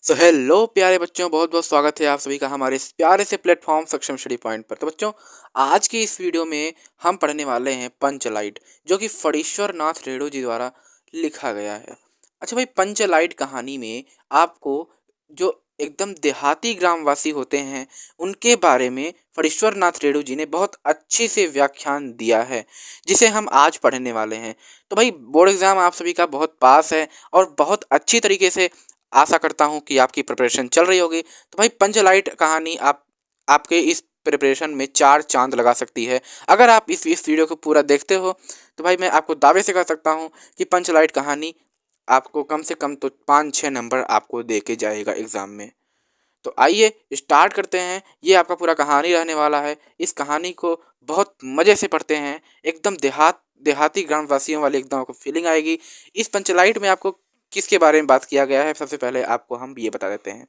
तो हेलो प्यारे बच्चों, बहुत बहुत स्वागत है आप सभी का हमारे इस प्यारे से प्लेटफॉर्म सक्षम स्टडी पॉइंट पर। तो बच्चों, आज की इस वीडियो में हम पढ़ने वाले हैं पंचलाइट, जो कि फणीश्वर नाथ रेणु जी द्वारा लिखा गया है। अच्छा भाई, पंचलाइट कहानी में आपको जो एकदम देहाती ग्रामवासी होते हैं उनके बारे में फणीश्वर नाथ रेणु जी ने बहुत अच्छी से व्याख्यान दिया है, जिसे हम आज पढ़ने वाले हैं। तो भाई, बोर्ड एग्जाम आप सभी का बहुत पास है और बहुत अच्छी तरीके से आशा करता हूँ कि आपकी प्रिपरेशन चल रही होगी। तो भाई, पंचलाइट कहानी आपके इस प्रिपरेशन में 4 चांद लगा सकती है। अगर आप इस वीडियो को पूरा देखते हो तो भाई, मैं आपको दावे से कह सकता हूँ कि पंचलाइट कहानी आपको कम से कम तो 5-6 नंबर आपको दे के जाएगा एग्ज़ाम में। तो आइए स्टार्ट करते हैं। ये आपका पूरा कहानी रहने वाला है। इस कहानी को बहुत मज़े से पढ़ते हैं, एकदम देहाती ग्रामवासियों वाली एकदम आपको फीलिंग आएगी। इस पंचलाइट में आपको किसके बारे में बात किया गया है, सबसे पहले आपको हम ये बता देते हैं।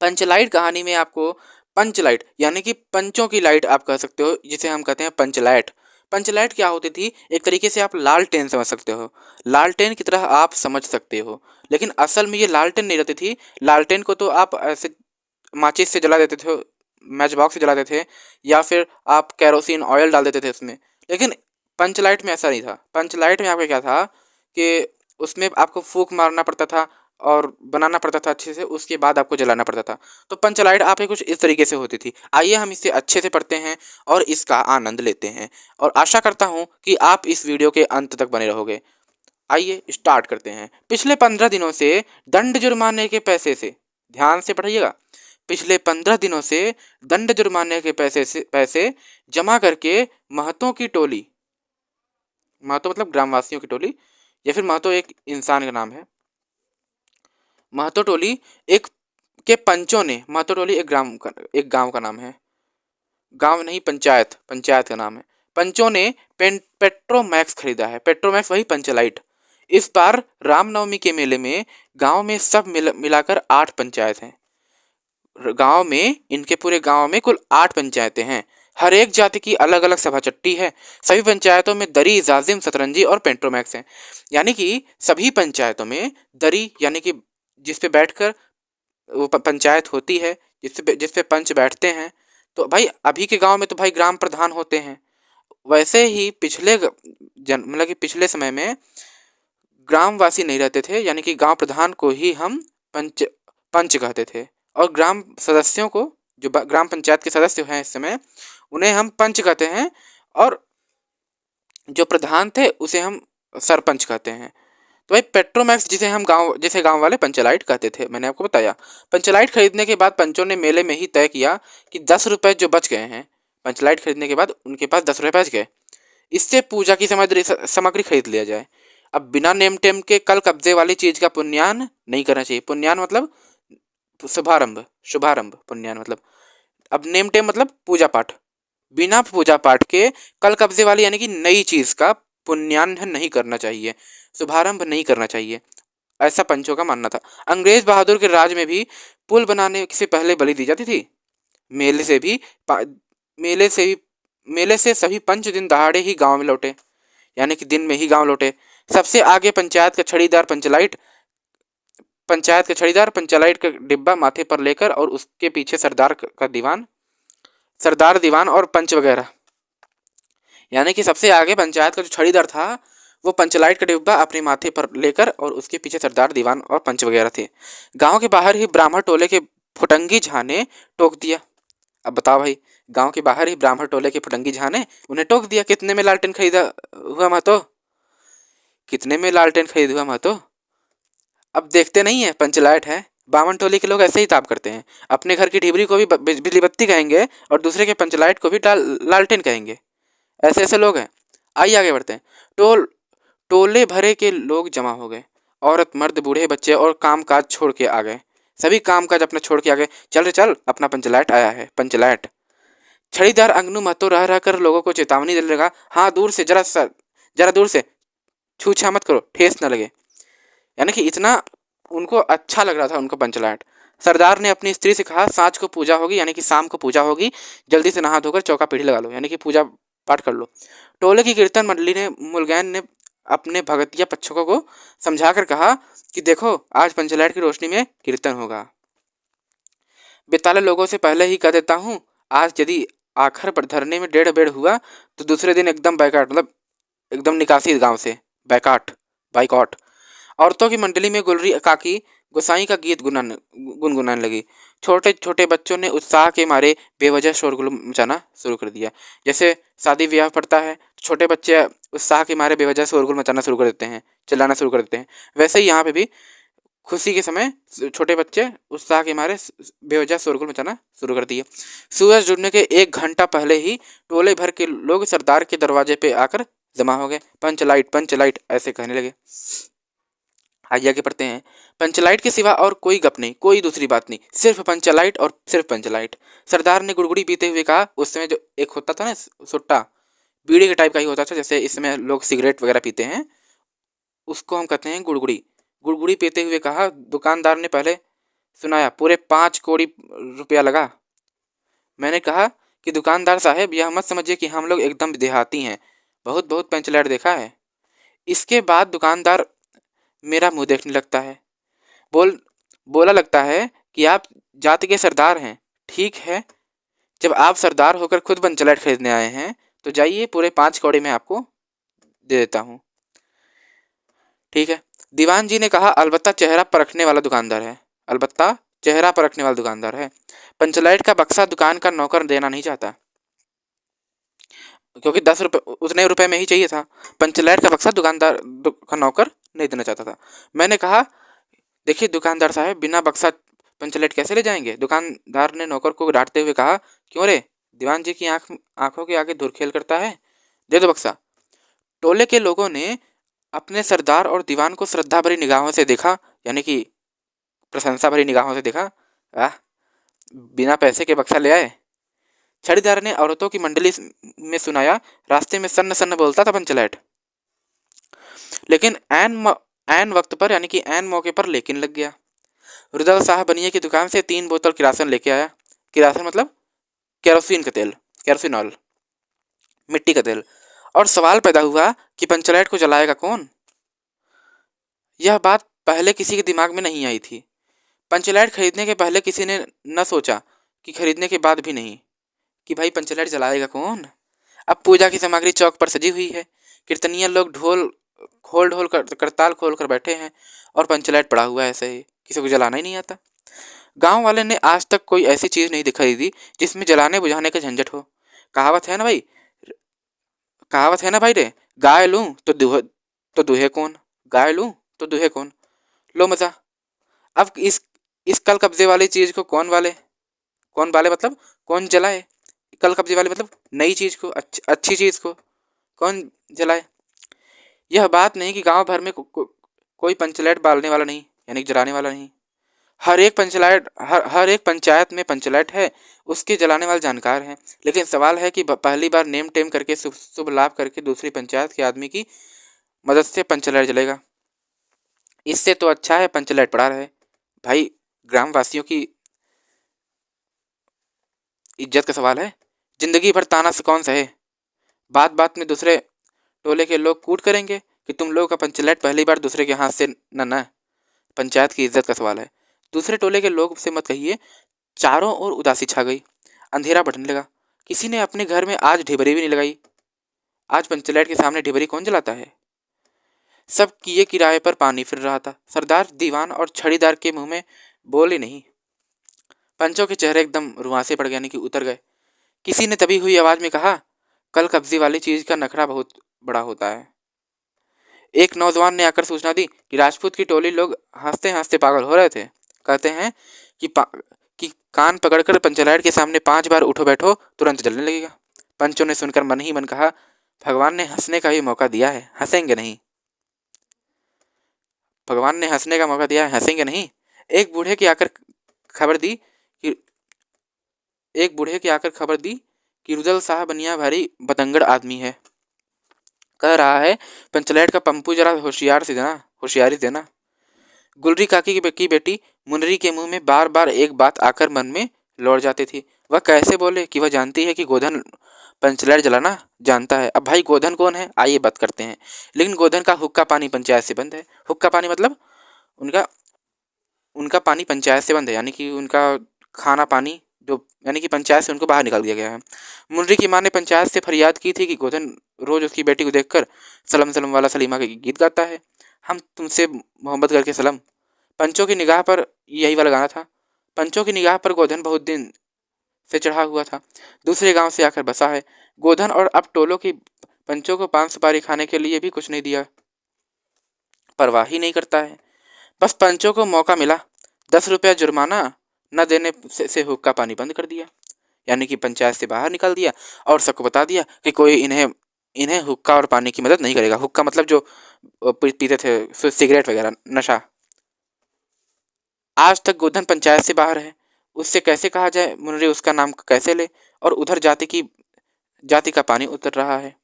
पंचलाइट कहानी में आपको पंचलाइट यानी कि पंचों की लाइट आप कह सकते हो, जिसे हम कहते हैं पंचलाइट। पंचलाइट क्या होती थी? एक तरीके से आप लालटेन समझ सकते हो, लालटेन की तरह आप समझ सकते हो। लेकिन असल में ये लालटेन नहीं रहती थी। लालटेन को तो आप ऐसे माचिस से जला देते थे, मैच बॉक्स से जलाते थे, या फिर आप कैरोसिन ऑयल डाल देते थे उसमें। लेकिन पंचलाइट में ऐसा नहीं था। पंचलाइट में आपका क्या था कि उसमें आपको फूंक मारना पड़ता था और बनाना पड़ता था अच्छे से, उसके बाद आपको जलाना पड़ता था। तो पंचलाइट आप कुछ इस तरीके से होती थी। आइए हम इसे अच्छे से पढ़ते हैं और इसका आनंद लेते हैं, और आशा करता हूँ कि आप इस वीडियो के अंत तक बने रहोगे। आइए स्टार्ट करते हैं। पिछले 15 दिनों से दंड जुर्माने के पैसे से, ध्यान से पढ़िएगा, पिछले 15 दिनों से दंड जुर्माने के पैसे जमा करके महतों की टोली, महतो मतलब ग्रामवासियों की टोली, या फिर महतो एक इंसान का नाम है, महतो टोली एक के पंचों ने, महतो टोली एक गांव का नाम है, गांव नहीं पंचायत, पंचायत का नाम है। पंचों ने पेट्रोमैक्स खरीदा है। पेट्रोमैक्स वही पंचलाइट। इस बार रामनवमी के मेले में गांव में सब मिलाकर 8 पंचायत हैं। गांव में, इनके पूरे गांव में कुल 8 पंचायतें हैं। हर एक जाति की अलग अलग सभा चट्टी है। सभी पंचायतों में दरी, जाजिम, सतरंजी और पेट्रोमैक्स हैं। यानी कि सभी पंचायतों में दरी, यानी कि जिस पे बैठकर वो पंचायत होती है, जिस पे पंच बैठते हैं। तो भाई, अभी के गांव में तो भाई ग्राम प्रधान होते हैं। वैसे ही मतलब कि पिछले समय में ग्रामवासी नहीं रहते थे, यानी कि गांव प्रधान को ही हम पंच पंच कहते थे, और ग्राम सदस्यों को, जो ग्राम पंचायत के सदस्य हैं इस समय, उन्हें हम पंच कहते हैं, और जो प्रधान थे उसे हम सरपंच कहते हैं। तो भाई, पेट्रोमैक्स जिसे गांव वाले पंचलाइट कहते थे, मैंने आपको बताया। पंचलाइट खरीदने के बाद पंचों ने मेले में ही तय किया कि 10 रुपए जो बच गए हैं, पंचलाइट खरीदने के बाद उनके पास 10 रुपए बच गए, इससे पूजा की सामग्री खरीद लिया जाए। अब बिना नेम टेम के कल कब्जे वाली चीज का पुण्यान नहीं करना चाहिए। पुण्यान मतलब शुभारंभ, शुभारंभ पुण्यान मतलब। अब नेम टेम मतलब पूजा पाठ। बिना पूजा पाठ के कल कब्जे वाली यानी कि नई चीज का पुण्यान नहीं करना चाहिए, शुभारंभ नहीं करना चाहिए, ऐसा पंचों का मानना था। अंग्रेज बहादुर के राज में भी पुल बनाने से पहले बलि दी जाती थी। मेले से भी मेले से भी मेले से सभी पंच दिन दहाड़े ही गांव में लौटे, यानी कि दिन में ही गांव लौटे। सबसे आगे पंचायत का छड़ीदार पंचलाइट का डिब्बा माथे पर लेकर, और उसके पीछे सरदार दीवान और पंच वगैरह। यानी कि सबसे आगे पंचायत का जो छड़ीदार था, वो पंचलाइट का डिब्बा अपने माथे पर लेकर, और उसके पीछे सरदार दीवान और पंच वगैरह थे। गांव के बाहर ही ब्राह्मण टोले के फुटंगी झा ने टोक दिया। अब बताओ भाई, गांव के बाहर ही ब्राह्मण टोले के फुटंगी झा ने उन्हें टोक दिया। कितने में लालटेन खरीदा हुआ महतो? कितने में लालटेन खरीद हुआ महतो? अब देखते नहीं है, पंचलाइट है। बामन टोली के लोग ऐसे ही ताप करते हैं। अपने घर की ढिबरी को भी बिजली बत्ती कहेंगे, और दूसरे के पंचलाइट को भी लालटेन कहेंगे। ऐसे ऐसे लोग हैं। आइए आगे बढ़ते हैं। टोले भरे के लोग जमा हो गए। औरत, मर्द, बूढ़े, बच्चे और कामकाज छोड़ के आ गए। सभी कामकाज अपना छोड़ के आ गए। चल रे चल, अपना पंचलाइट आया है, पंचलाइट। छड़ीदार अंगनू महतो रह रह कर लोगों को चेतावनी देने लगा। हाँ, दूर से, जरा दूर से, छूछा मत करो, ठेस न लगे। यानी कि इतना उनको अच्छा लग रहा था उनको पंचलाइट। सरदार ने अपनी स्त्री से कहा, सांझ को पूजा होगी, यानी कि शाम को पूजा होगी, जल्दी से नहा धोकर चौका पीढ़ी लगा लो, यानी कि पूजा पाठ कर लो। टोले की कीर्तन मंडली ने मुलगैन ने अपने भगतिया पक्षकों को समझाकर कहा कि देखो आज पंचलाइट की रोशनी में कीर्तन होगा। बेताले लोगों से पहले ही कह देता हूँ, आज यदि आखिर पर धरने में डेढ़ बेड़ हुआ तो दूसरे दिन एकदम बैकाट, मतलब एकदम निकासी गांव से, बैकाट, बाइकॉट। औरतों की मंडली में गुलरी काकी गोसाई का गीत गुनगुनाने लगी। छोटे छोटे बच्चों ने उत्साह के मारे बेवजह शोरगुल मचाना शुरू कर दिया। जैसे शादी ब्याह पड़ता है तो छोटे बच्चे उत्साह के मारे बेवजह शोरगुल मचाना शुरू कर देते हैं, चिल्लाना शुरू कर देते हैं। वैसे ही यहाँ पे भी खुशी के समय छोटे बच्चे उत्साह के मारे बेवजह शोरगुल मचाना शुरू कर दिए। सूरज जुड़ने के 1 घंटा पहले ही टोले भर के लोग सरदार के दरवाजे पे आकर जमा हो गए। पंच लाइट ऐसे कहने लगे। आइए आगे पढ़ते हैं। पंचलाइट के सिवा और कोई गप नहीं, कोई दूसरी बात नहीं, सिर्फ पंचलाइट और सिर्फ पंचलाइट। सरदार ने गुड़गुड़ी पीते हुए कहा। उस समय जो एक होता था ना सुट्टा, बीड़ी के टाइप का ही होता था, जैसे इस समय लोग सिगरेट वगैरह पीते हैं, उसको हम कहते हैं गुड़गुड़ी। गुड़गुड़ी पीते हुए कहा। दुकानदार ने पहले सुनाया, पूरे 5 कौड़ी रुपया लगा। मैंने कहा कि दुकानदार साहब यह मत समझिए कि हम लोग एकदम देहाती हैं, बहुत बहुत पंचलाइट देखा है। इसके बाद दुकानदार मेरा मुंह देखने लगता है, बोला लगता है कि आप जाति के सरदार हैं। ठीक है, जब आप सरदार होकर खुद पंचलाइट खरीदने आए हैं तो जाइए, पूरे 5 कौड़ी में आपको दे देता हूँ। ठीक है, दीवान जी ने कहा। अलबत्ता चेहरा परखने वाला दुकानदार है, अलबत्ता चेहरा परखने वाला दुकानदार है। पंचलाइट का बक्सा दुकान का नौकर देना नहीं चाहता, क्योंकि 10 रुपये उतने रुपए में ही चाहिए था। पंचलाइट का बक्सा दुकानदार का नौकर नहीं देना चाहता था। मैंने कहा, देखिए दुकानदार साहब, बिना बक्सा पंचलाइट कैसे ले जाएंगे? दुकानदार ने नौकर को डांटते हुए कहा। क्यों रे, दीवान जी की आंखों के आगे धुरखेल करता है? दे दो बक्सा। टोले के लोगों ने अपने सरदार और दीवान को श्रद्धा भरी निगाहों से देखा, यानी कि प्रशंसा भरी निगाहों से देखा। बिना पैसे के बक्सा ले आए। छड़ीदार ने औरतों की मंडली में सुनाया। रास्ते में सन्न सन्न बोलता था पंचलाइट, लेकिन ऐन वक्त पर, यानी कि ऐन मौके पर लेकिन लग गया। रुदल साहब बनिए की दुकान से 3 बोतल किरासन लेके आया। किरासन मतलब केरोसिन का तेल, केरोसिनॉल, मिट्टी का तेल। और सवाल पैदा हुआ कि पंचलाइट को जलाएगा कौन? यह बात पहले किसी के दिमाग में नहीं आई थी। पंचलाइट खरीदने के पहले किसी ने न सोचा, कि खरीदने के बाद भी नहीं, कि भाई पंचलाइट जलाएगा कौन। अब पूजा की सामग्री चौक पर सजी हुई है, कीर्तनिया लोग ढोल करताल खोल कर बैठे हैं और पंचलाइट पड़ा हुआ है ऐसे ही, किसी को जलाना ही नहीं आता। गांव वाले ने आज तक कोई ऐसी चीज नहीं दिखाई दी जिसमें जलाने बुझाने का झंझट हो। कहावत है ना भाई रे, गाय लूं तो दूहे कौन, गाय लूं तो दूहे कौन। लो मजा। अब इस कल कब्जे वाली चीज को कौन वाले मतलब कौन जलाए? कल कब्जे वाले मतलब नई चीज को, अच्छी चीज को कौन जलाए? यह बात नहीं कि गांव भर में कोई पंचलाइट बालने वाला नहीं, यानी जलाने वाला नहीं। हर एक पंचायत में पंचलाइट है, उसके जलाने वाले जानकार हैं। लेकिन सवाल है कि पहली बार नेम टेम करके शुभ लाभ करके दूसरी पंचायत के आदमी की मदद से पंचलाइट जलेगा। इससे तो अच्छा है पंचलाइट पड़ा रहे। भाई, ग्रामवासियों की इज्जत का सवाल है, जिंदगी भर ताना से कौन सहे। बात बात में दूसरे टोले के लोग कूट करेंगे कि तुम लोगों का पंचलाइट पहली बार दूसरे के हाथ से न पंचायत की इज्जत का सवाल है। दूसरे टोले के लोग से मत कहिए। चारों ओर उदासी छा गई, अंधेरा बढ़ने लगा। किसी ने अपने घर में आज ढिबरी भी नहीं लगाई। आज पंचलाइट के सामने ढिबरी कौन जलाता है? सब किए किराए पर पानी फिर रहा था। सरदार, दीवान और छड़ीदार के मुंह में बोले नहीं। पंचों के चेहरे एकदम रुआंसे पड़ गए, यानी कि उतर गए। किसी ने दबी हुई आवाज में कहा, कल कब्जे वाली चीज का नखरा बहुत बड़ा होता है। एक नौजवान ने आकर सूचना दी कि राजपूत की टोली लोग हंसते हंसते पागल हो रहे थे। कहते हैं कि कान पकड़कर पंचलाइट के सामने 5 बार उठो बैठो, तुरंत जलने लगेगा। पंचों ने सुनकर मन ही मन कहा, भगवान ने हंसने का भी मौका दिया है, हंसेंगे नहीं। भगवान ने हंसने का मौका दिया है, हंसेंगे नहीं। एक बूढ़े की आकर खबर दी कि रुदल साहब बनिया भारी बतंगड़ आदमी है। कह रहा है, पंचलाइट का पंपू जरा होशियारी देना। गुलरी काकी की बेटी मुनरी के मुंह में बार बार एक बात आकर मन में लौट जाती थी। वह कैसे बोले कि वह जानती है कि गोधन पंचलाइट जलाना जानता है। अब भाई गोधन कौन है, आइए बात करते हैं। लेकिन गोधन का हुक्का पानी पंचायत से बंद है। हुक्का पानी मतलब उनका उनका पानी पंचायत से बंद है, यानी कि उनका खाना पानी जो, यानी कि पंचायत से उनको बाहर निकाल दिया गया है। मुनरी की माँ ने पंचायत से फरियाद की थी कि गोधन रोज उसकी बेटी को देखकर सलम सलम वाला सलीमा के गीत गाता है। हम तुमसे मोहब्बत करके सलम। पंचों की निगाह पर, यही वाला गाना था। पंचों की निगाह पर गोधन बहुत दिन से चढ़ा हुआ था, दूसरे गांव से आकर बसा है। गोधन और अब टोलों की पंचों को पान सुपारी खाने के लिए भी कुछ नहीं दिया, परवाह ही नहीं करता है। बस पंचों को मौका मिला, 10 रुपया जुर्माना न देने से हुक्का पानी बंद कर दिया, यानी कि पंचायत से बाहर निकाल दिया और सबको बता दिया कि कोई इन्हें इन्हें हुक्का और पानी की मदद नहीं करेगा। हुक्का मतलब जो पीते थे, सिगरेट वगैरह, नशा। आज तक गोधन पंचायत से बाहर है, उससे कैसे कहा जाए मुनरी उसका नाम कैसे ले, और उधर जाति का पानी उतर रहा है।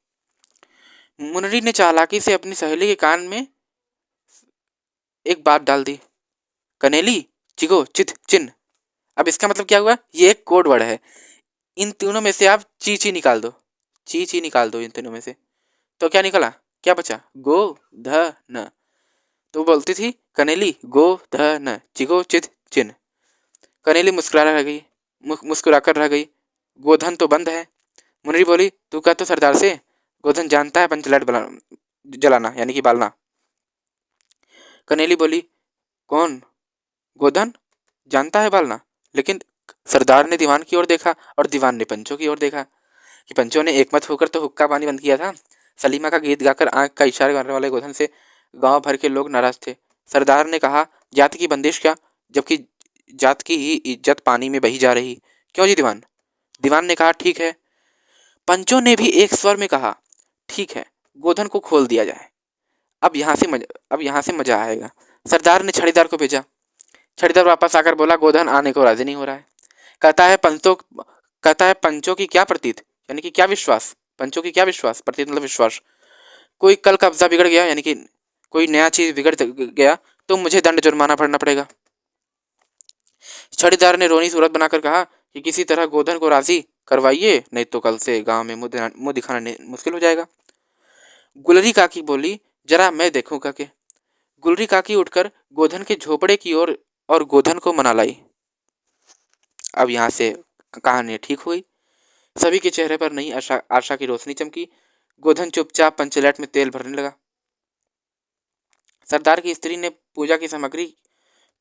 मुनरी ने चालाकी से अपनी सहेली के कान में एक बात डाल दी, कनेली चिगो चित चिन। अब इसका मतलब क्या हुआ, ये एक कोड वर्ड है। इन तीनों में से आप ची निकाल दो, ची निकाल दो इन तीनों में से। तो क्या निकला, क्या बचा, गो ध न। तो बोलती थी कनेली गो ध न चिगो चित चिन। कनेली मुस्कुराकर रह गई। गोधन तो बंद है। मुनरी बोली, तू कह तो सरदार से, गोधन जानता है पंचलाइट जलाना यानी कि बालना। कनेली बोली, कौन, गोधन जानता है बालना। लेकिन सरदार ने दीवान की ओर देखा और दीवान ने पंचों की ओर देखा कि पंचों ने एकमत होकर तो हुक्का पानी बंद किया था। सलीमा का गीत गाकर आंख का इशारा करने वाले गोधन से गांव भर के लोग नाराज थे। सरदार ने कहा, जात की बंदिश क्या, जबकि जात की ही इज्जत पानी में बही जा रही। क्यों जी दीवान। दीवान ने कहा, ठीक है। पंचों ने भी एक स्वर में कहा, ठीक है, गोधन को खोल दिया जाए। अब यहाँ से मजा आएगा। सरदार ने छड़ीदार को भेजा। छड़ीदार वापस आकर बोला, गोधन आने को राजी नहीं हो रहा है। कहता है पंचों की क्या प्रतीत, यानी कि क्या विश्वास, पंचों की क्या विश्वास, प्रतीत मतलब विश्वास। कोई कल कब्जा बिगड़ गया, यानी कि कोई नया चीज बिगड़ गया तो मुझे दंड जुर्माना भरना पड़ेगा। छड़ीदार ने रोनी सूरत बनाकर कहा कि किसी तरह गोधन को राजी करवाइए, नहीं तो कल से गांव में मुंह दिखाना मुश्किल हो जाएगा। गुलरी काकी बोली, जरा मैं देखूंगा के। गुलरी काकी उठकर गोधन के झोपड़े की ओर और गोधन को मना लाई। अब यहाँ से कहानी ठीक हुई। सभी के चेहरे पर नई आशा की रोशनी चमकी। गोधन चुपचाप पंचलैट में तेल भरने लगा। सरदार की स्त्री ने पूजा की सामग्री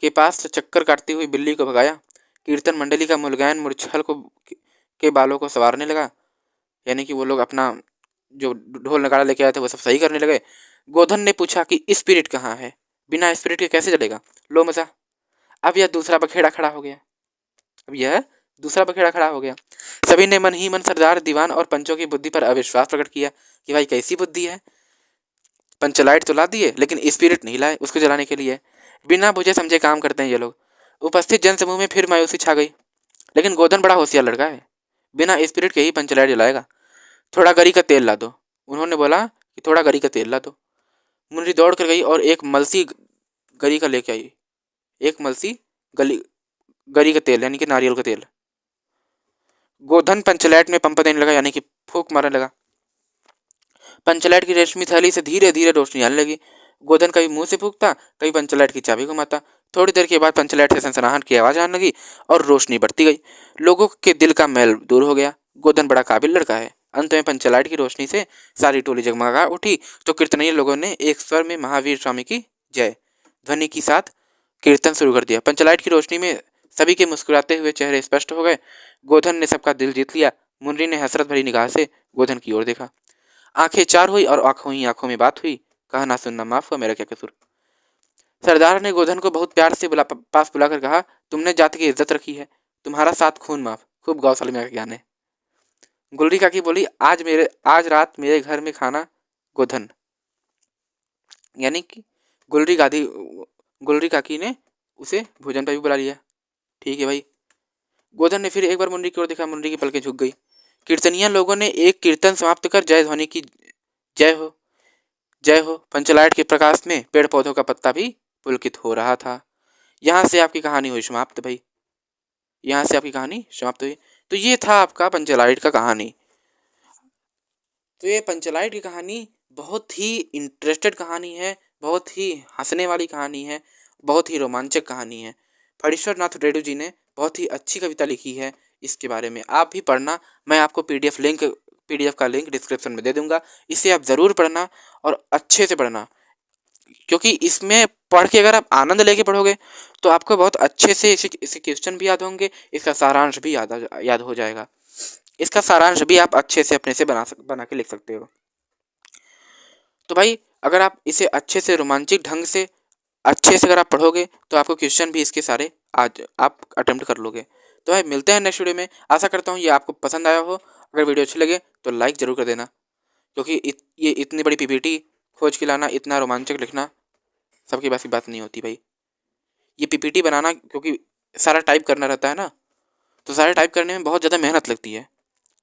के पास चक्कर काटती हुई बिल्ली को भगाया। कीर्तन मंडली का मुलगान मुरछल के बालों को संवारने लगा, यानी कि वो लोग अपना जो ढोल नगाड़ा लेके आए थे वो सब सही करने लगे। गोधन ने पूछा कि स्पिरिट कहाँ है, बिना स्पिरिट के कैसे चलेगा, लो मजा। अब यह दूसरा बखेड़ा खड़ा हो गया। सभी ने मन ही मन सरदार, दीवान और पंचों की बुद्धि पर अविश्वास प्रकट किया कि भाई कैसी बुद्धि है, पंचलाइट तो ला दिए लेकिन स्पिरिट नहीं लाए उसको जलाने के लिए। बिना बुझे समझे काम करते हैं ये लोग। उपस्थित जनसमूह में फिर मायूसी छा गई। लेकिन गोधन बड़ा होशियार लड़का है, बिना स्पिरिट के ही पंचलाइट जलाएगा। थोड़ा गरी का तेल ला दो, उन्होंने बोला कि थोड़ा गरी का तेल ला दो। मुनरी दौड़ कर गई और एक मलसी गरी का लेके आई। एक मलसी गरी का तेल यानी कि नारियल का तेल। गोधन पंचलाइट में पंप देने लगा, यानी कि फूंक मारने लगा। पंचलाइट की रेशमी थैली से धीरे धीरे रोशनी आने लगी। गोधन कभी मुंह से फूंकता, कभी पंचलाइट की चाबी घुमाता। थोड़ी देर के बाद पंचलाइट से सनसनाहट की आवाज आने लगी और रोशनी बढ़ती गई। लोगों के दिल का मैल दूर हो गया। गोधन बड़ा काबिल लड़का है। अंत में पंचलाइट की रोशनी से सारी टोली जगमगा उठी तो कीर्तनीय लोगों ने एक स्वर में महावीर स्वामी की जय ध्वनि के साथ कीर्तन शुरू कर दिया। पंचलाइट की रोशनी में सभी के मुस्कुराते हुए चेहरे स्पष्ट हो गए। गोधन ने सबका दिल जीत लिया। मुनरी ने हसरत भरी निगाह से गोधन की ओर देखा। आंखें चार हुई और आंखों ही आंखों में बात हुई। कहा, ना सुनना माफ हुआ, मेरा क्या कसूर। सरदार ने गोधन को बहुत प्यार से पास बुलाकर कहा, तुमने जाति की इज्जत रखी है, तुम्हारा साथ खून माफ, खूब गौसलमे का ज्ञान है। गुलरी काकी बोली, आज रात मेरे घर में खाना गोधन, यानी कि गुलरी काकी ने उसे भोजन पर भी बुला लिया। ठीक है भाई। गोधन ने फिर एक बार मुनरी की ओर देखा। मुनरी की पलकें झुक गई। कीर्तनिया लोगों ने एक कीर्तन समाप्त कर जय ध्वनि की। जय हो, जय हो। पंचलाइट के प्रकाश में पेड़ पौधों का पत्ता भी पुलकित हो रहा था। यहाँ से आपकी कहानी हुई समाप्त भाई, यहाँ से आपकी कहानी समाप्त हुई। तो ये था आपका पंचलाइट का कहानी। तो ये पंचलाइट की कहानी बहुत ही इंटरेस्टेड कहानी है, बहुत ही हँसने वाली कहानी है, बहुत ही रोमांचक कहानी है। फणीश्वर नाथ रेणु जी ने बहुत ही अच्छी कविता लिखी है इसके बारे में। आप भी पढ़ना, मैं आपको पीडीएफ का लिंक डिस्क्रिप्शन में दे दूँगा। इसे आप ज़रूर पढ़ना और अच्छे से पढ़ना, क्योंकि इसमें पढ़ के अगर आप आनंद लेके पढ़ोगे तो आपको बहुत अच्छे से इसके क्वेश्चन भी याद होंगे, इसका सारांश भी याद हो जाएगा। इसका सारांश भी आप अच्छे से अपने से बना के लिख सकते हो। तो भाई अगर आप इसे अच्छे से रोमांचिक ढंग से अच्छे से अगर आप पढ़ोगे तो आपको क्वेश्चन भी इसके सारे आज आप अटेम्प्ट कर लोगे। तो भाई मिलते हैं नेक्स्ट वीडियो में। आशा करता हूँ ये आपको पसंद आया हो। अगर वीडियो अच्छी लगे तो लाइक ज़रूर कर देना, क्योंकि ये इतनी बड़ी पीपीटी खोज के लाना, इतना रोमांचक लिखना सबके पास की बात नहीं होती भाई। ये पीपीटी बनाना, क्योंकि सारा टाइप करना रहता है ना, तो सारा टाइप करने में बहुत ज़्यादा मेहनत लगती है।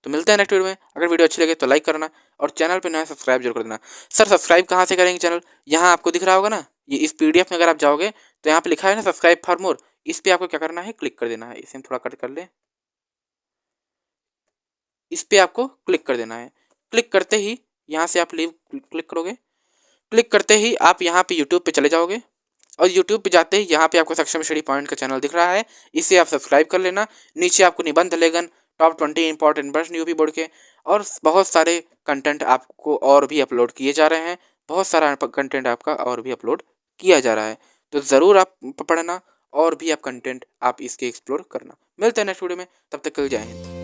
तो मिलते हैं नेक्स्ट वीडियो में। अगर वीडियो अच्छी लगे तो लाइक करना और चैनल पे नया सब्सक्राइब जरूर कर देना। सर सब्सक्राइब कहाँ से करेंगे चैनल? यहाँ आपको दिख रहा होगा ना, ये इस पीडीएफ में अगर आप जाओगे तो यहाँ पे लिखा है ना सब्सक्राइब फॉर मोर, इस पर आपको क्या करना है, क्लिक कर देना है। इसे हम थोड़ा कट कर लें, इस पर आपको क्लिक कर देना है। क्लिक करते ही यहाँ से आप लीव क्लिक करोगे, क्लिक करते ही आप यहाँ पे यूट्यूब पे चले जाओगे और यूट्यूब पे जाते ही यहाँ पे आपको सक्षम स्टडी पॉइंट का चैनल दिख रहा है, इसे आप सब्सक्राइब कर लेना। नीचे आपको निबंध लेखन, टॉप 20 इंपॉर्टेंट प्रश्न यूपी बोर्ड के और बहुत सारे कंटेंट आपको और भी अपलोड किए जा रहे हैं। बहुत सारा कंटेंट आपका और भी अपलोड किया जा रहा है, तो ज़रूर आप पढ़ना और भी आप कंटेंट आप इसके एक्सप्लोर करना। मिलते हैं नेक्स्ट वीडियो में, तब तक के लिए जय हिंद।